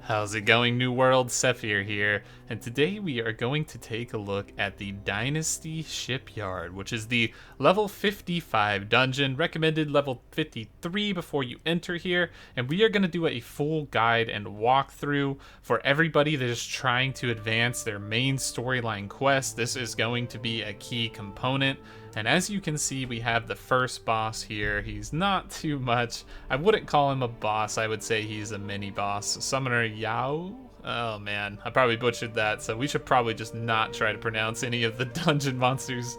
How's it going, New World? Sethphir here, and today we are going to take a look at the Dynasty Shipyard, which is the level 55 dungeon, recommended level 53 before you enter here, and we are going to do a full guide and walkthrough for everybody that is trying to advance their main storyline quest. This is going to be a key component. And as you can see, we have the first boss here. He's not too much. I wouldn't call him a boss. I would say he's a mini boss. Summoner Yao? Oh man, I probably butchered that, so we should probably just not try to pronounce any of the dungeon monsters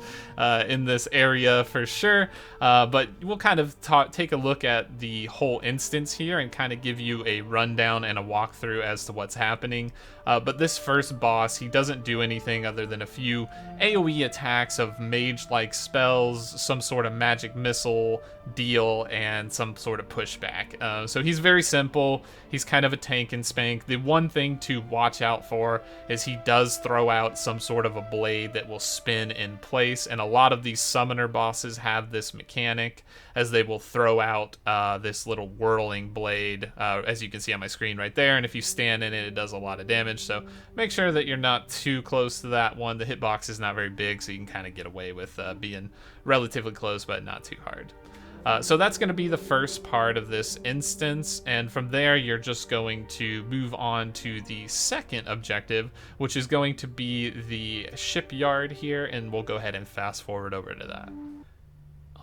in this area for sure. But we'll kind of take a look at the whole instance here and kind of give you a rundown and a walkthrough as to what's happening. But this first boss, he doesn't do anything other than a few AoE attacks of mage-like spells, some sort of magic missile deal, and some sort of pushback. So he's very simple. He's kind of a tank and spank. The one thing to watch out for is he does throw out some sort of a blade that will spin in place, and a lot of these summoner bosses have this mechanic, as they will throw out this little whirling blade, as you can see on my screen right there, and if you stand in it, it does a lot of damage. So make sure that you're not too close to that one. The hitbox is not very big, so you can kind of get away with being relatively close, but not too hard. So that's going to be the first part of this instance, and from there you're just going to move on to the second objective, which is going to be the shipyard here, and we'll go ahead and fast forward over to that.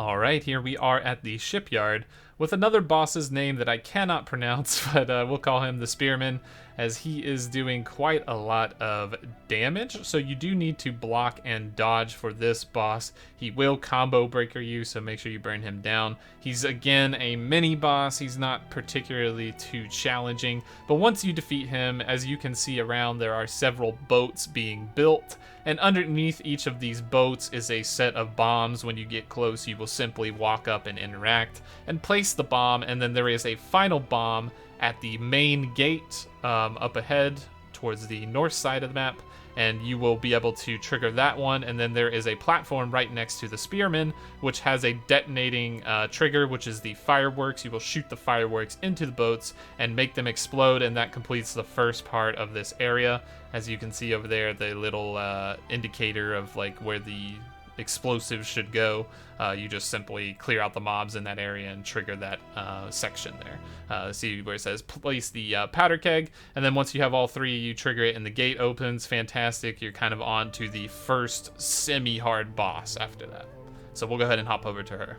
Alright, here we are at the shipyard with another boss's name that I cannot pronounce, but we'll call him the Spearman, as he is doing quite a lot of damage. So you do need to block and dodge for this boss. He will combo breaker you, so make sure you burn him down. He's again a mini boss. He's not particularly too challenging, but once you defeat him, as you can see around, there are several boats being built, and underneath each of these boats is a set of bombs. When you get close, you will simply walk up and interact and place the bomb, and then there is a final bomb at the main gate up ahead towards the north side of the map, and you will be able to trigger that one. And then there is a platform right next to the Spearman, which has a detonating trigger, which is the fireworks. You will shoot the fireworks into the boats and make them explode, and that completes the first part of this area. As you can see over there, the little indicator of like where the explosives should go. You just simply clear out the mobs in that area and trigger that section there. See where it says place the powder keg, and then once you have all three, you trigger it and the gate opens. Fantastic. You're kind of on to the first semi-hard boss after that. So we'll go ahead and hop over to her.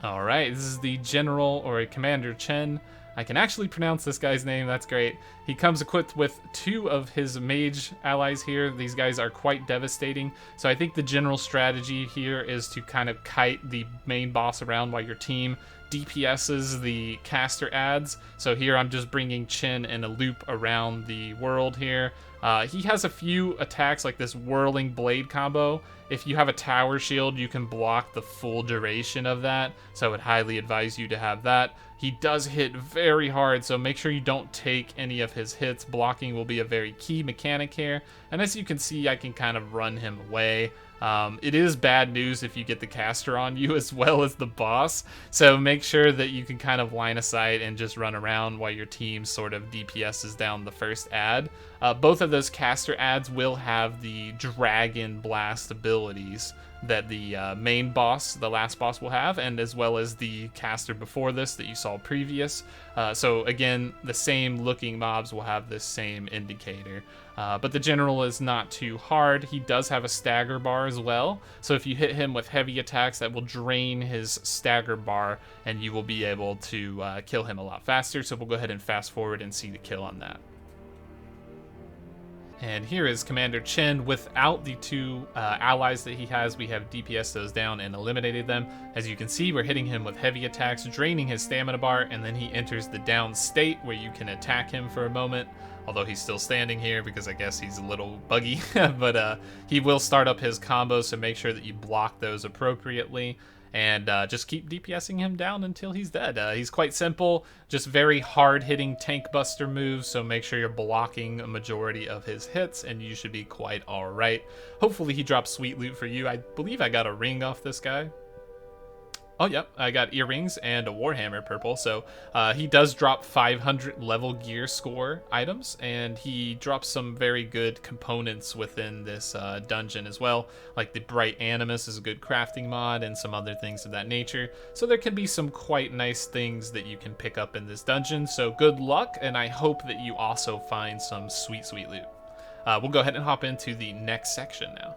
Alright, this is the General or Commander Chen. I can actually pronounce this guy's name, that's great. He comes equipped with two of his mage allies here. These guys are quite devastating, so I think the general strategy here is to kind of kite the main boss around while your team DPSs the caster adds. So here I'm just bringing Chen in a loop around the world here. He has a few attacks like this whirling blade combo. If you have a tower shield, you can block the full duration of that, so I would highly advise you to have that. He does hit very hard, so make sure you don't take any of his hits. Blocking will be a very key mechanic here, and as you can see, I can kind of run him away. It is bad news if you get the caster on you as well as the boss, so make sure that you can kind of line of sight and just run around while your team sort of DPSs down the first ad. Both of those caster ads will have the Dragon Blast abilities that the main boss, the last boss, will have, and as well as the caster before this that you saw previous. So again, the same looking mobs will have this same indicator. But the general is not too hard. He does have a stagger bar as well, so if you hit him with heavy attacks, that will drain his stagger bar, and you will be able to kill him a lot faster. So we'll go ahead and fast forward and see the kill on that. And here is Commander Chen without the two allies that he has. We have DPS those down and eliminated them. As you can see, we're hitting him with heavy attacks, draining his stamina bar, and then he enters the down state where you can attack him for a moment. Although he's still standing here because I guess he's a little buggy, but he will start up his combos, so make sure that you block those appropriately. And just keep DPSing him down until he's dead. He's quite simple, just very hard-hitting tank buster moves, so make sure you're blocking a majority of his hits, and you should be quite alright. Hopefully he drops sweet loot for you. I believe I got a ring off this guy. Oh, yep, I got earrings and a Warhammer purple. So he does drop 500 level gear score items, and he drops some very good components within this dungeon as well. Like the Bright Animus is a good crafting mod and some other things of that nature. So there can be some quite nice things that you can pick up in this dungeon. So good luck, and I hope that you also find some sweet, sweet loot. We'll go ahead and hop into the next section now.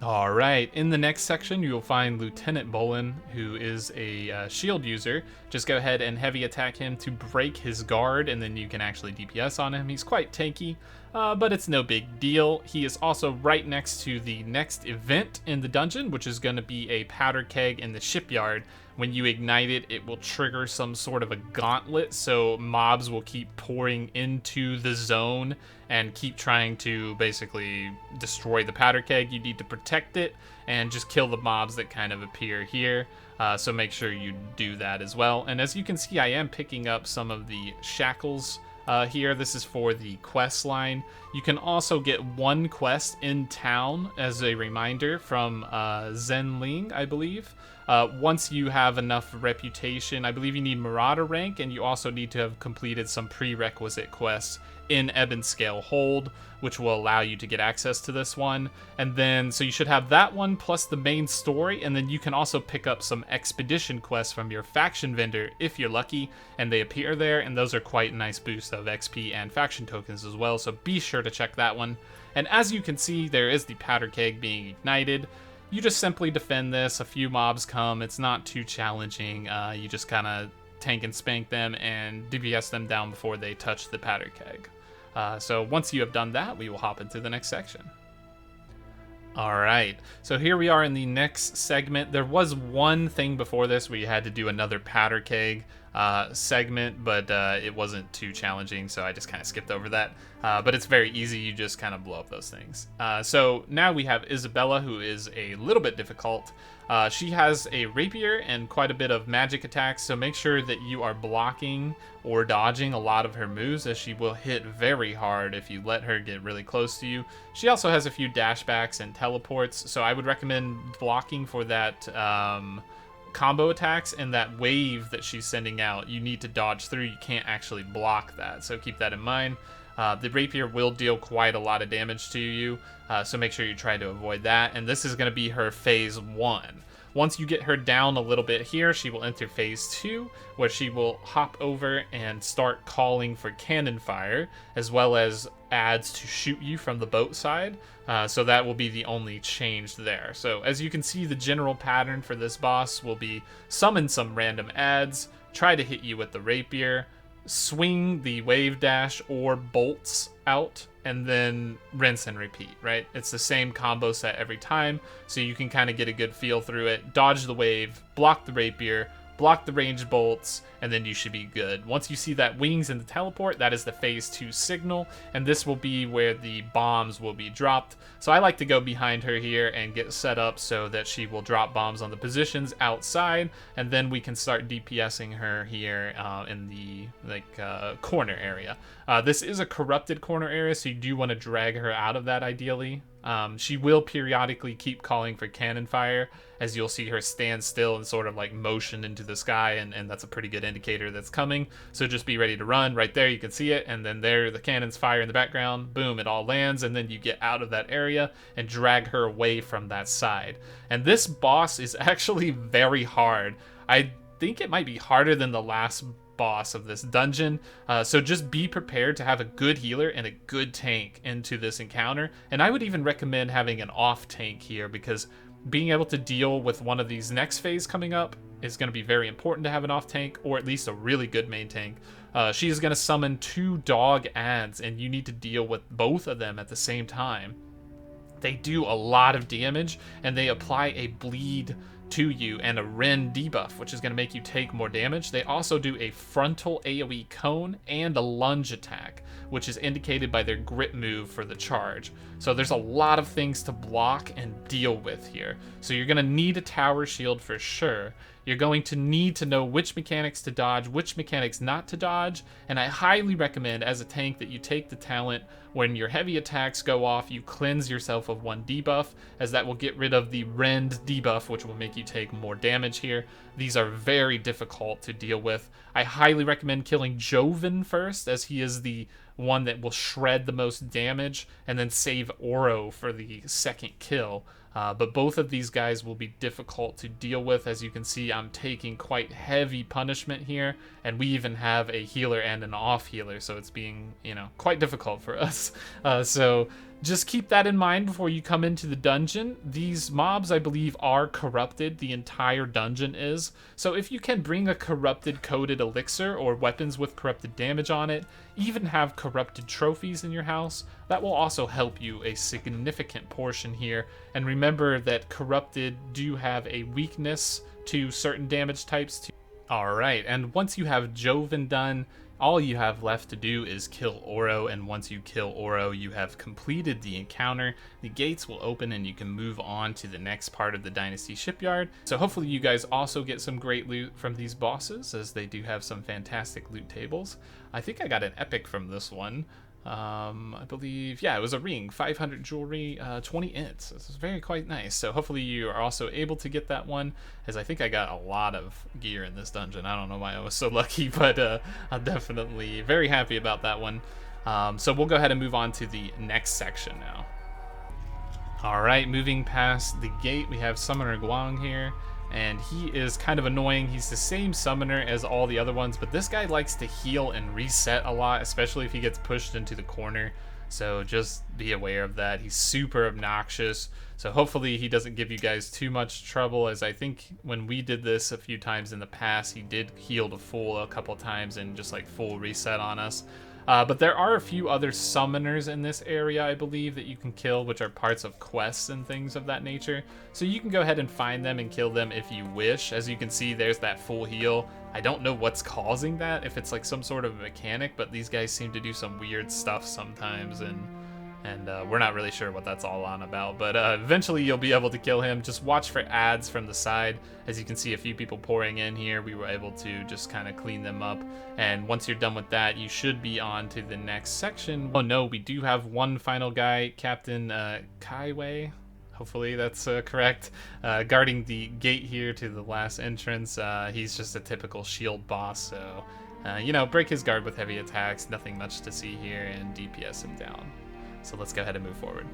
All right, in the next section, you'll find Lieutenant Bolin, who is a shield user. Just go ahead and heavy attack him to break his guard, and then you can actually DPS on him. He's quite tanky, but it's no big deal. He is also right next to the next event in the dungeon, which is going to be a powder keg in the shipyard. When you ignite it, it will trigger some sort of a gauntlet, so mobs will keep pouring into the zone and keep trying to basically destroy the powder keg. You need to protect it and just kill the mobs that kind of appear here. So make sure you do that as well. And as you can see, I am picking up some of the shackles here. This is for the quest line. You can also get one quest in town as a reminder from Zenling, I believe. Once you have enough reputation, I believe you need Marauder rank, and you also need to have completed some prerequisite quests in Ebonscale Hold, which will allow you to get access to this one. And then, so you should have that one plus the main story, and then you can also pick up some expedition quests from your faction vendor if you're lucky, and they appear there, and those are quite a nice boost of XP and faction tokens as well, so be sure to check that one. And as you can see, there is the powder keg being ignited. You just simply defend this. A few mobs come. It's not too challenging. You just kind of tank and spank them and DPS them down before they touch the powder keg. So once you have done that, we will hop into the next section. All right, so here we are in the next segment. There was one thing before this where you had to do another powder keg segment, but it wasn't too challenging, so I just kind of skipped over that. But it's very easy. You just kind of blow up those things. So now we have Isabela, who is a little bit difficult. She has a rapier and quite a bit of magic attacks, so make sure that you are blocking or dodging a lot of her moves, as she will hit very hard if you let her get really close to you. She also has a few dashbacks and teleports, so I would recommend blocking for that combo attacks, and that wave that she's sending out, you need to dodge through. You can't actually block that, so keep that in mind. The rapier will deal quite a lot of damage to you, so make sure you try to avoid that. And this is going to be her phase 1. Once you get her down a little bit here, she will enter phase 2, where she will hop over and start calling for cannon fire, as well as adds to shoot you from the boat side. So that will be the only change there. So as you can see, the general pattern for this boss will be summon some random adds, try to hit you with the rapier, swing the wave dash or bolts out, and then rinse and repeat, right? It's the same combo set every time, so you can kind of get a good feel through it. Dodge the wave, block the rapier, block the ranged bolts, and then you should be good. Once you see that wings and the teleport, that is the phase 2 signal, and this will be where the bombs will be dropped. So I like to go behind her here and get set up so that she will drop bombs on the positions outside, and then we can start DPSing her here in the corner area. This is a corrupted corner area, so you do want to drag her out of that ideally. She will periodically keep calling for cannon fire, as you'll see her stand still and sort of like motion into the sky, and that's a pretty good indicator that's coming. So just be ready to run. Right there, you can see it, and then there the cannons fire in the background. Boom, it all lands, and then you get out of that area and drag her away from that side. And this boss is actually very hard. I think it might be harder than the last boss of this dungeon, so just be prepared to have a good healer and a good tank into this encounter. And I would even recommend having an off tank here, because being able to deal with one of these next phase coming up is going to be very important to have an off tank, or at least a really good main tank. She is going to summon 2 dog adds, and you need to deal with both of them at the same time. They do a lot of damage, and they apply a bleed to you and a Ren debuff, which is going to make you take more damage. They also do a frontal AoE cone and a lunge attack, which is indicated by their grip move for the charge. So there's a lot of things to block and deal with here. So you're going to need a tower shield for sure. you're going to need to know which mechanics to dodge, which mechanics not to dodge, and I highly recommend as a tank that you take the talent when your heavy attacks go off, you cleanse yourself of 1 debuff, as that will get rid of the rend debuff, which will make you take more damage here. These are very difficult to deal with. I highly recommend killing Joven first, as he is the one that will shred the most damage, and then save Oro for the second kill. But both of these guys will be difficult to deal with. As you can see, I'm taking quite heavy punishment here, and we even have a healer and an off healer, so it's being, quite difficult for us. So just keep that in mind before you come into the dungeon. These mobs, I believe, are corrupted. The entire dungeon is. So if you can bring a corrupted coated elixir or weapons with corrupted damage on it, even have corrupted trophies in your house, that will also help you a significant portion here. And remember that corrupted do have a weakness to certain damage types too. Alright, and once you have Joven done, all you have left to do is kill Oro, and once you kill Oro, you have completed the encounter. The gates will open and you can move on to the next part of the Dynasty Shipyard. So hopefully you guys also get some great loot from these bosses, as they do have some fantastic loot tables. I think I got an epic from this one. I believe, yeah, it was a ring, 500 jewelry, 20 ints. This is quite nice. So hopefully you are also able to get that one, as I think I got a lot of gear in this dungeon. I don't know why I was so lucky, but I'm definitely very happy about that one. So we'll go ahead and move on to the next section now. All right, moving past the gate, we have Summoner Guang here. And he is kind of annoying. He's the same summoner as all the other ones, but this guy likes to heal and reset a lot, especially if he gets pushed into the corner. So just be aware of that. He's super obnoxious. So hopefully he doesn't give you guys too much trouble, as I think when we did this a few times in the past, he did heal to full a couple times and just like full reset on us. But there are a few other summoners in this area, I believe, that you can kill, which are parts of quests and things of that nature. So you can go ahead and find them and kill them if you wish. As you can see, there's that full heal. I don't know what's causing that, if it's like some sort of mechanic, but these guys seem to do some weird stuff sometimes, and we're not really sure what that's all on about. But eventually you'll be able to kill him. Just watch for ads from the side. As you can see, a few people pouring in here. We were able to just kind of clean them up. And once you're done with that, you should be on to the next section. Oh no, we do have one final guy, Captain Kaiwei. Hopefully that's correct. Guarding the gate here to the last entrance. He's just a typical shield boss, so break his guard with heavy attacks. Nothing much to see here, and DPS him down. So let's go ahead and move forward.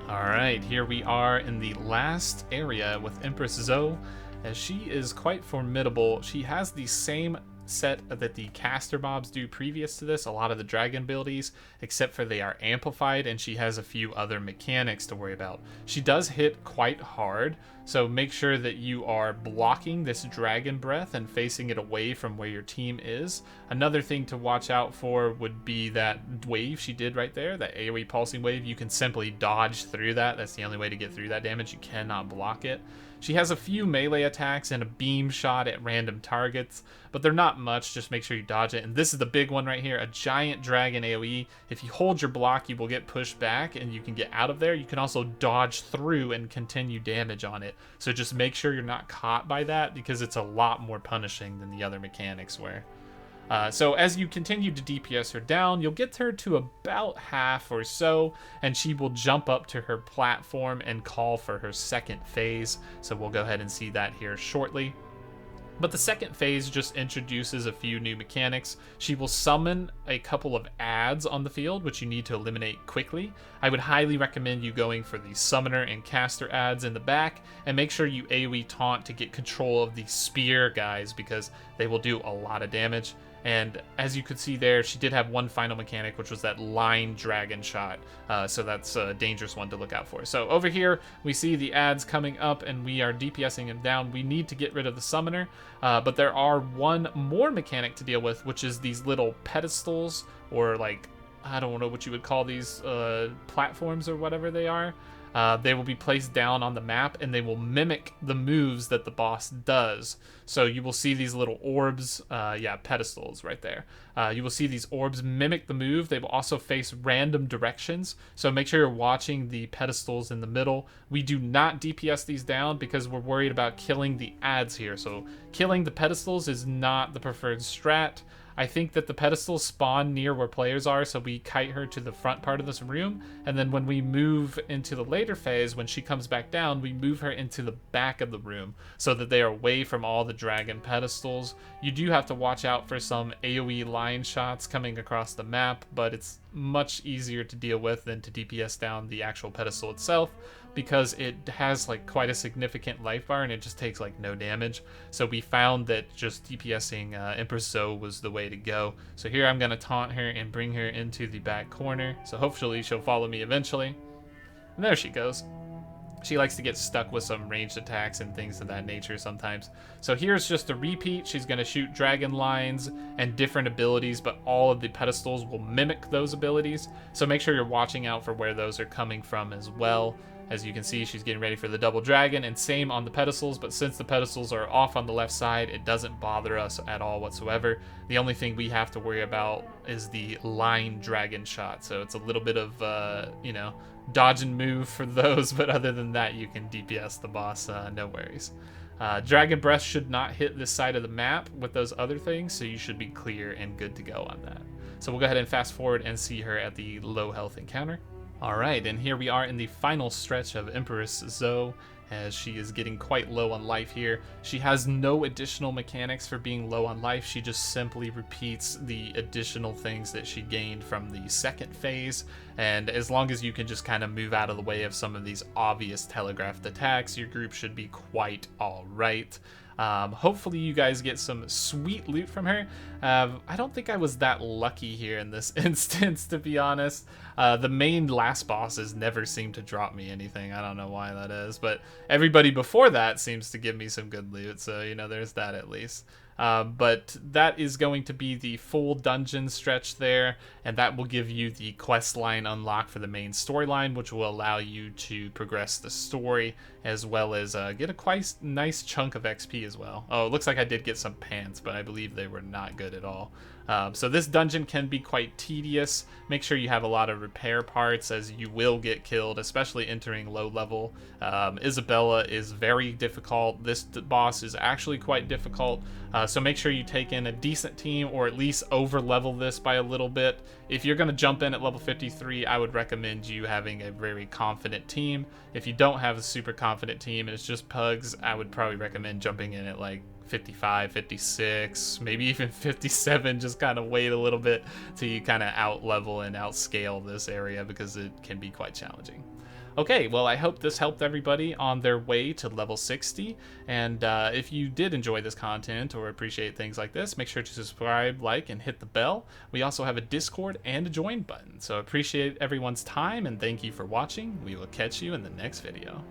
Alright, here we are in the last area with Empress Zhou, as she is quite formidable. She has the same set that the caster mobs do previous to this, a lot of the dragon abilities, except for they are amplified, and she has a few other mechanics to worry about. She does hit quite hard, so make sure that you are blocking this dragon breath and facing it away from where your team is. Another thing to watch out for would be that wave she did right there, that AoE pulsing wave. You can simply dodge through that. That's the only way to get through that damage. You cannot block it. She has a few melee attacks and a beam shot at random targets, but they're not much. Just make sure you dodge it. And this is the big one right here, a giant dragon AoE. If you hold your block, you will get pushed back and you can get out of there. You can also dodge through and continue damage on it. So just make sure you're not caught by that, because it's a lot more punishing than the other mechanics were. So as you continue to DPS her down, you'll get her to about half or so, and she will jump up to her platform and call for her second phase. So we'll go ahead and see that here shortly. But the second phase just introduces a few new mechanics. She will summon a couple of ads on the field, which you need to eliminate quickly. I would highly recommend you going for the summoner and caster ads in the back, and make sure you AoE taunt to get control of the spear guys, because they will do a lot of damage. And as you could see there, she did have one final mechanic, which was that line dragon shot. So that's a dangerous one to look out for. So over here, we see the ads coming up, and we are DPSing him down. We need to get rid of the summoner, but there are one more mechanic to deal with, which is these little pedestals, or like, I don't know what you would call these, platforms or whatever they are. They will be placed down on the map, and they will mimic the moves that the boss does. So you will see these little orbs, pedestals right there. You will see these orbs mimic the move. They will also face random directions, so make sure you're watching the pedestals in the middle. We do not DPS these down because we're worried about killing the ads here. So killing the pedestals is not the preferred strat. I think that the pedestals spawn near where players are, so we kite her to the front part of this room, and then when we move into the later phase, when she comes back down, we move her into the back of the room so that they are away from all the dragon pedestals. You do have to watch out for some AoE line shots coming across the map, but it's much easier to deal with than to DPS down the actual pedestal itself, because it has like quite a significant life bar and it just takes like no damage. So we found that just DPSing Empress Zhou was the way to go. So here I'm gonna taunt her and bring her into the back corner, so hopefully she'll follow me eventually. And there she goes. She likes to get stuck with some ranged attacks and things of that nature sometimes. So here's just a repeat. She's going to shoot dragon lines and different abilities, but all of the pedestals will mimic those abilities. So make sure you're watching out for where those are coming from as well. As you can see, she's getting ready for the double dragon, and same on the pedestals, but since the pedestals are off on the left side, it doesn't bother us at all whatsoever. The only thing we have to worry about is the line dragon shot. So it's a little bit of, dodge and move for those, but other than that, you can DPS the boss, no worries. Dragon Breath should not hit this side of the map with those other things, so you should be clear and good to go on that. So we'll go ahead and fast forward and see her at the low health encounter. Alright, and here we are in the final stretch of Empress Zhou, as she is getting quite low on life here. She has no additional mechanics for being low on life. She just simply repeats the additional things that she gained from the second phase, and as long as you can just kind of move out of the way of some of these obvious telegraphed attacks, your group should be quite alright. Hopefully you guys get some sweet loot from her. I don't think I was that lucky here in this instance, to be honest. The main last bosses never seem to drop me anything. I don't know why that is, but everybody before that seems to give me some good loot, so there's that at least. But that is going to be the full dungeon stretch there, and that will give you the quest line unlock for the main storyline, which will allow you to progress the story, as well as get a quite nice chunk of XP as well. Oh, it looks like I did get some pants, but I believe they were not good at all. So this dungeon can be quite tedious. Make sure you have a lot of repair parts, as you will get killed, especially entering low level. Isabela is very difficult. This boss is actually quite difficult. So make sure you take in a decent team, or at least over level this by a little bit. If you're going to jump in at level 53, I would recommend you having a very confident team. If you don't have a super confident team and it's just pugs, I would probably recommend jumping in at like 55, 56, maybe even 57. Just kind of wait a little bit till you kind of out level and outscale this area, because it can be quite challenging. Okay, well, I hope this helped everybody on their way to level 60, and if you did enjoy this content or appreciate things like this, make sure to subscribe, like, and hit the bell. We also have a Discord and a join button, so appreciate everyone's time, and thank you for watching. We will catch you in the next video.